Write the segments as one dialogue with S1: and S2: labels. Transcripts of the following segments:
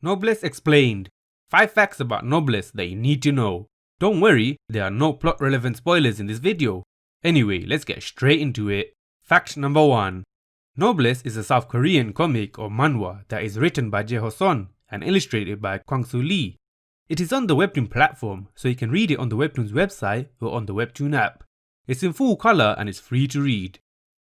S1: Noblesse Explained. 5 facts about Noblesse that you need to know. Don't worry, there are no plot relevant spoilers in this video. Anyway, let's get straight into it. Fact number 1. Noblesse is a South Korean comic or manhwa that is written by Jae Ho-sun and illustrated by Kwang-soo Lee. It is on the Webtoon platform, so you can read it on the Webtoon's website or on the Webtoon app. It's in full colour and it's free to read.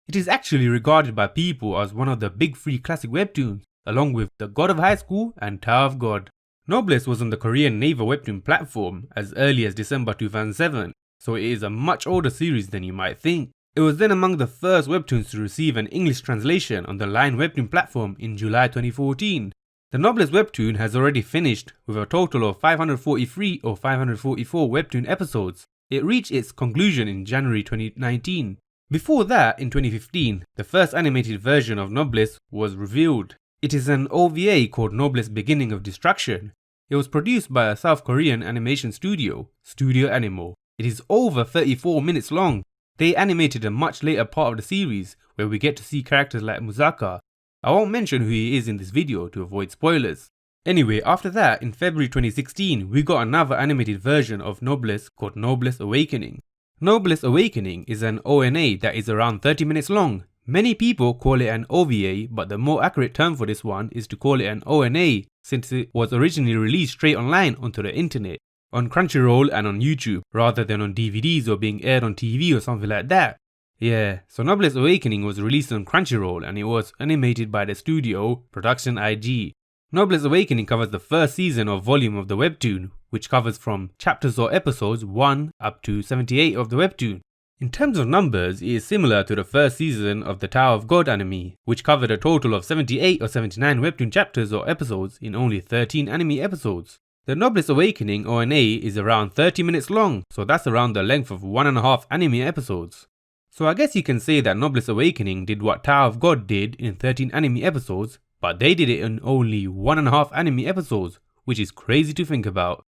S1: It is actually regarded by people as one of the big 3 classic webtoons, along with The God of High School and Tower of God. Noblesse was on the Korean Naver Webtoon platform as early as December 2007, so it is a much older series than you might think. It was then among the first webtoons to receive an English translation on the Line Webtoon platform in July 2014. The Noblesse webtoon has already finished with a total of 543 or 544 webtoon episodes. It reached its conclusion in January 2019. Before that, in 2015, the first animated version of Noblesse was revealed. It is an OVA called Noblesse Beginning of Destruction. It was produced by a South Korean animation studio, Studio Animo. It is over 34 minutes long. They animated a much later part of the series where we get to see characters like Musaka. I won't mention who he is in this video to avoid spoilers. Anyway, after that, in February 2016, we got another animated version of Noblesse called Noblesse Awakening. Noblesse Awakening is an ONA that is around 30 minutes long. Many people call it an OVA, but the more accurate term for this one is to call it an ONA, since it was originally released straight online onto the internet, on Crunchyroll and on YouTube, rather than on DVDs or being aired on TV or something like that. Yeah, so Noblesse Awakening was released on Crunchyroll and it was animated by the studio Production IG. Noblesse Awakening covers the first season or volume of the webtoon, which covers from chapters or episodes 1 up to 78 of the webtoon. In terms of numbers, it is similar to the first season of the Tower of God anime, which covered a total of 78 or 79 webtoon chapters or episodes in only 13 anime episodes. The Noblesse Awakening ONA is around 30 minutes long, so that's around the length of 1.5 anime episodes. So I guess you can say that Noblesse Awakening did what Tower of God did in 13 anime episodes, but they did it in only 1.5 anime episodes, which is crazy to think about.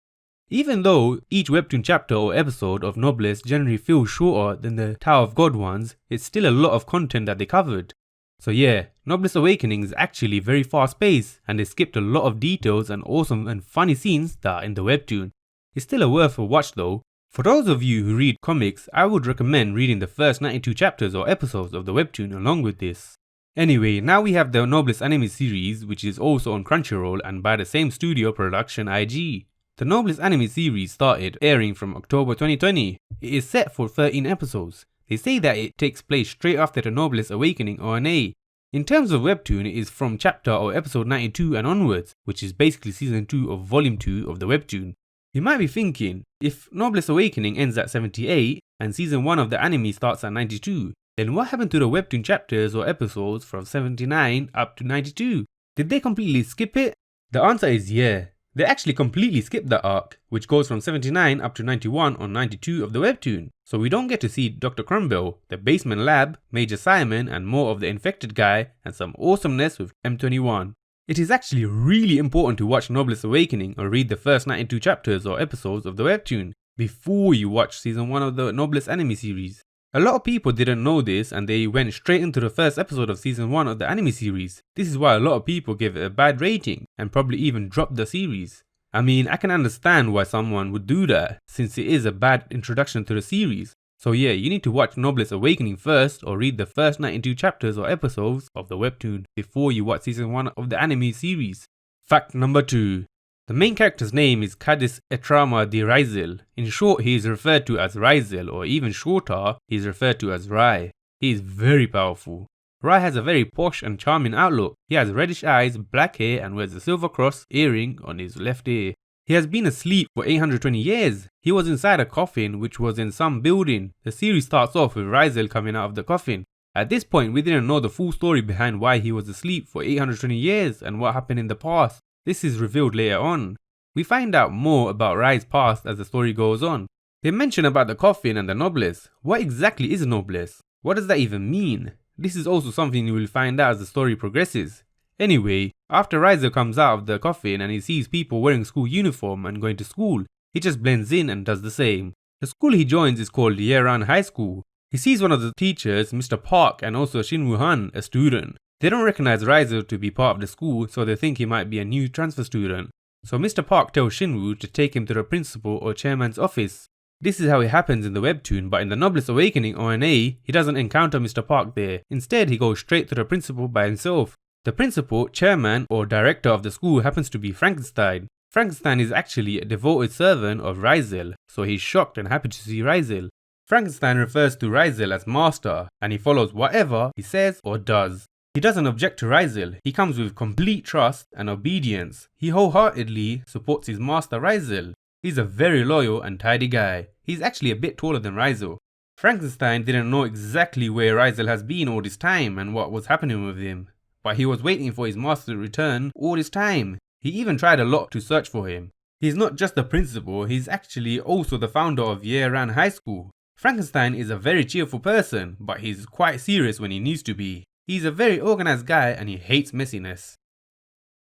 S1: Even though each webtoon chapter or episode of Noblesse generally feels shorter than the Tower of God ones, it's still a lot of content that they covered. So yeah, Noblesse Awakening is actually very fast paced and they skipped a lot of details and awesome and funny scenes that are in the webtoon. It's still a worth a watch though. For those of you who read comics, I would recommend reading the first 92 chapters or episodes of the webtoon along with this. Anyway, now we have the Noblesse anime series, which is also on Crunchyroll and by the same studio Production IG. The Noblesse anime series started airing from October 2020. It is set for 13 episodes. They say that it takes place straight after the Noblesse Awakening ONA. In terms of webtoon, it is from chapter or episode 92 and onwards, which is basically season 2 of volume 2 of the webtoon. You might be thinking, if Noblesse Awakening ends at 78 and season 1 of the anime starts at 92, then what happened to the webtoon chapters or episodes from 79 up to 92? Did they completely skip it? The answer is yeah. They actually completely skipped that arc, which goes from 79 up to 91 on 92 of the webtoon. So we don't get to see Dr. Crumble, the basement lab, Major Simon and more of the infected guy and some awesomeness with M21. It is actually really important to watch Noblesse Awakening or read the first 92 chapters or episodes of the webtoon before you watch season 1 of the Noblesse anime series. A lot of people didn't know this and they went straight into the first episode of season 1 of the anime series. This is why a lot of people gave it a bad rating and probably even dropped the series. I mean, I can understand why someone would do that since it is a bad introduction to the series. So yeah, you need to watch Noblesse Awakening first or read the first 92 chapters or episodes of the webtoon before you watch season 1 of the anime series. Fact number 2. The main character's name is Cadiz Etrama de Raizel. In short, he is referred to as Raizel, or even shorter, he is referred to as Rai. He is very powerful. Rai has a very posh and charming outlook. He has reddish eyes, black hair and wears a silver cross earring on his left ear. He has been asleep for 820 years. He was inside a coffin which was in some building. The series starts off with Raizel coming out of the coffin. At this point, we didn't know the full story behind why he was asleep for 820 years and what happened in the past. This is revealed later on. We find out more about Rai's past as the story goes on. They mention about the coffin and the Noblesse. What exactly is Noblesse? What does that even mean? This is also something you will find out as the story progresses. Anyway, after Raizel comes out of the coffin and he sees people wearing school uniform and going to school, he just blends in and does the same. The school he joins is called Yeran High School. He sees one of the teachers, Mr. Park, and also Shin Woo-han, a student. They don't recognize Raizel to be part of the school, so they think he might be a new transfer student. So Mr. Park tells Shinwoo to take him to the principal or chairman's office. This is how it happens in the webtoon, but in the Noblesse Awakening ONA, he doesn't encounter Mr. Park there. Instead, he goes straight to the principal by himself. The principal, chairman, or director of the school happens to be Frankenstein. Frankenstein is actually a devoted servant of Raizel, so he's shocked and happy to see Raizel. Frankenstein refers to Raizel as master, and he follows whatever he says or does. He doesn't object to Raizel, he comes with complete trust and obedience. He wholeheartedly supports his master Raizel. He's a very loyal and tidy guy. He's actually a bit taller than Raizel. Frankenstein didn't know exactly where Raizel has been all this time and what was happening with him, but he was waiting for his master to return all this time. He even tried a lot to search for him. He's not just the principal, he's actually also the founder of Yeran High School. Frankenstein is a very cheerful person, but he's quite serious when he needs to be. He's a very organized guy and he hates messiness.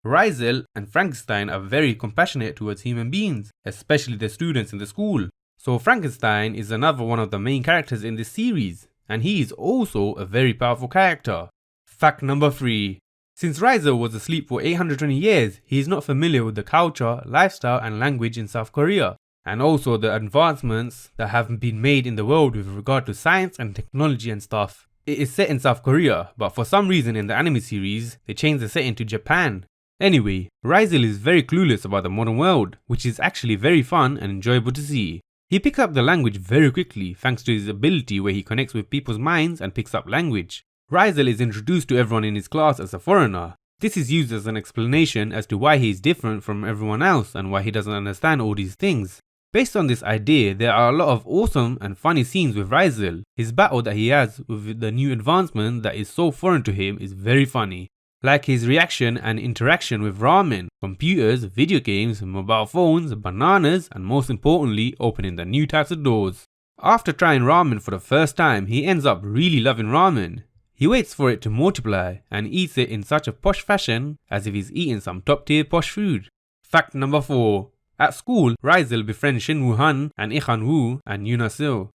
S1: Raizel and Frankenstein are very compassionate towards human beings, especially the students in the school. So Frankenstein is another one of the main characters in this series, and he is also a very powerful character. Fact number 3. Since Raizel was asleep for 820 years, he is not familiar with the culture, lifestyle and language in South Korea, and also the advancements that have been made in the world with regard to science and technology and stuff. It is set in South Korea, but for some reason in the anime series, they changed the setting to Japan. Anyway, Raizel is very clueless about the modern world, which is actually very fun and enjoyable to see. He picks up the language very quickly thanks to his ability where he connects with people's minds and picks up language. Raizel is introduced to everyone in his class as a foreigner. This is used as an explanation as to why he is different from everyone else and why he doesn't understand all these things. Based on this idea, there are a lot of awesome and funny scenes with Raizel. His battle that he has with the new advancement that is so foreign to him is very funny. Like his reaction and interaction with ramen, computers, video games, mobile phones, bananas, and most importantly, opening the new types of doors. After trying ramen for the first time, he ends up really loving ramen. He waits for it to multiply and eats it in such a posh fashion as if he's eating some top tier posh food. Fact number 4. At school, Raizel befriends Shinwoo Han and Ichan Woo and Yuna Seo.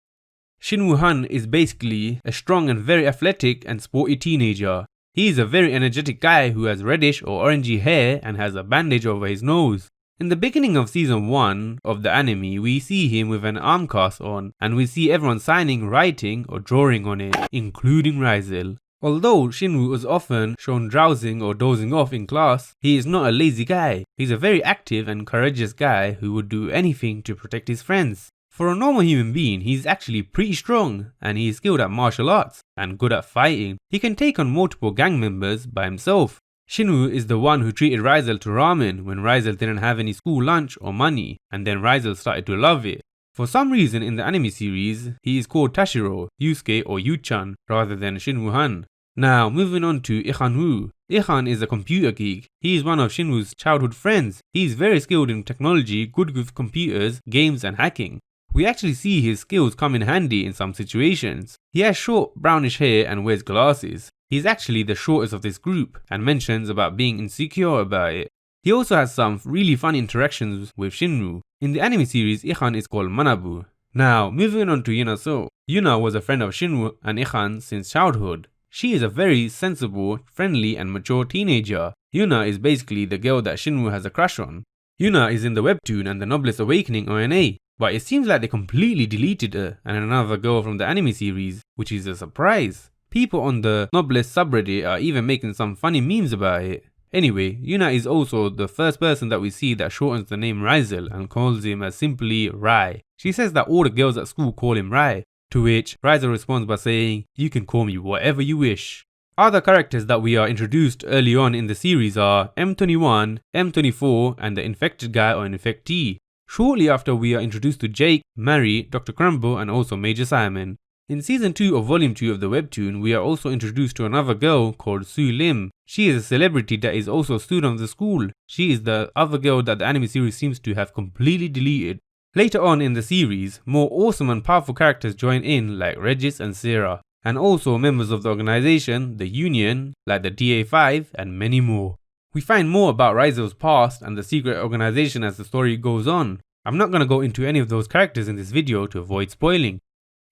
S1: Shinwoo Han is basically a strong and very athletic and sporty teenager. He is a very energetic guy who has reddish or orangey hair and has a bandage over his nose. In the beginning of season 1 of the anime, we see him with an arm cast on and we see everyone signing, writing or drawing on it, including Raizel. Although Shinwoo is often shown drowsing or dozing off in class, he is not a lazy guy. He's a very active and courageous guy who would do anything to protect his friends. For a normal human being, he's actually pretty strong and he is skilled at martial arts and good at fighting. He can take on multiple gang members by himself. Shinwoo is the one who treated Raizel to ramen when Raizel didn't have any school lunch or money, and then Raizel started to love it. For some reason in the anime series, he is called Tashiro, Yusuke or Yu-chan rather than Shinwoo Han. Now moving on to Ichan Woo. Ichan is a computer geek. He is one of Shinwoo's childhood friends. He is very skilled in technology, good with computers, games and hacking. We actually see his skills come in handy in some situations. He has short brownish hair and wears glasses. He's actually the shortest of this group and mentions about being insecure about it. He also has some really fun interactions with Shinwoo. In the anime series, Ichan is called Manabu. Now, moving on to Yuna Seo. Yuna was a friend of Shinwoo and Ichan since childhood. She is a very sensible, friendly and mature teenager. Yuna is basically the girl that Shinwoo has a crush on. Yuna is in the webtoon and the Noblesse Awakening ONA, but it seems like they completely deleted her and another girl from the anime series, which is a surprise. People on the Noblesse subreddit are even making some funny memes about it. Anyway, Yuna is also the first person that we see that shortens the name Raizel and calls him as simply Rai. She says that all the girls at school call him Rai, to which Raizel responds by saying, "You can call me whatever you wish." Other characters that we are introduced early on in the series are M21, M24 and the infected guy or infectee. Shortly after we are introduced to Jake, Mary, Dr. Crumble and also Major Simon. In season 2 of volume 2 of the webtoon, we are also introduced to another girl called Sue Lim. She is a celebrity that is also a student of the school. She is the other girl that the anime series seems to have completely deleted. Later on in the series, more awesome and powerful characters join in like Regis and Sarah, and also members of the organization, the Union, like the DA5 and many more. We find more about Raizel's past and the secret organization as the story goes on. I'm not going to go into any of those characters in this video to avoid spoiling.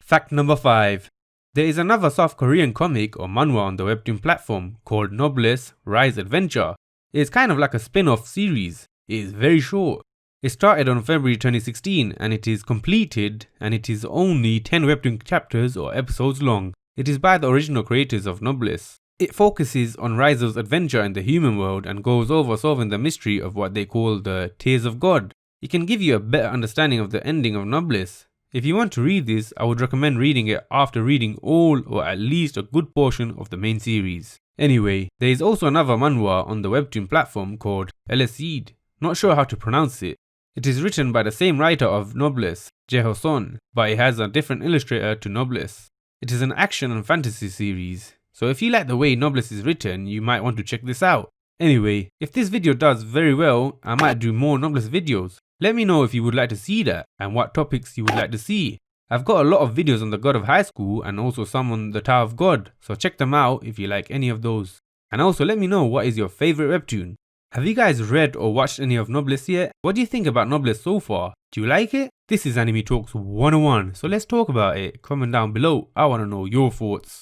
S1: Fact number 5. There is another South Korean comic or manhwa on the webtoon platform called Noblesse Rise Adventure. It is kind of like a spin-off series. It is very short. It started on February 2016 and it is completed, and it is only 10 webtoon chapters or episodes long. It is by the original creators of Noblesse. It focuses on Rise's adventure in the human world and goes over solving the mystery of what they call the Tears of God. It can give you a better understanding of the ending of Noblesse. If you want to read this, I would recommend reading it after reading all or at least a good portion of the main series. Anyway, there is also another manhwa on the webtoon platform called Eleseed. Not sure how to pronounce it. It is written by the same writer of Noblesse, Jae-ho Son, but it has a different illustrator to Noblesse. It is an action and fantasy series, so if you like the way Noblesse is written, you might want to check this out. Anyway, if this video does very well, I might do more Noblesse videos. Let me know if you would like to see that and what topics you would like to see. I've got a lot of videos on the God of High School and also some on the Tower of God, so check them out if you like any of those. And also let me know what is your favourite webtoon. Have you guys read or watched any of Noblesse yet? What do you think about Noblesse so far? Do you like it? This is Anime Talks 101, so let's talk about it. Comment down below, I want to know your thoughts.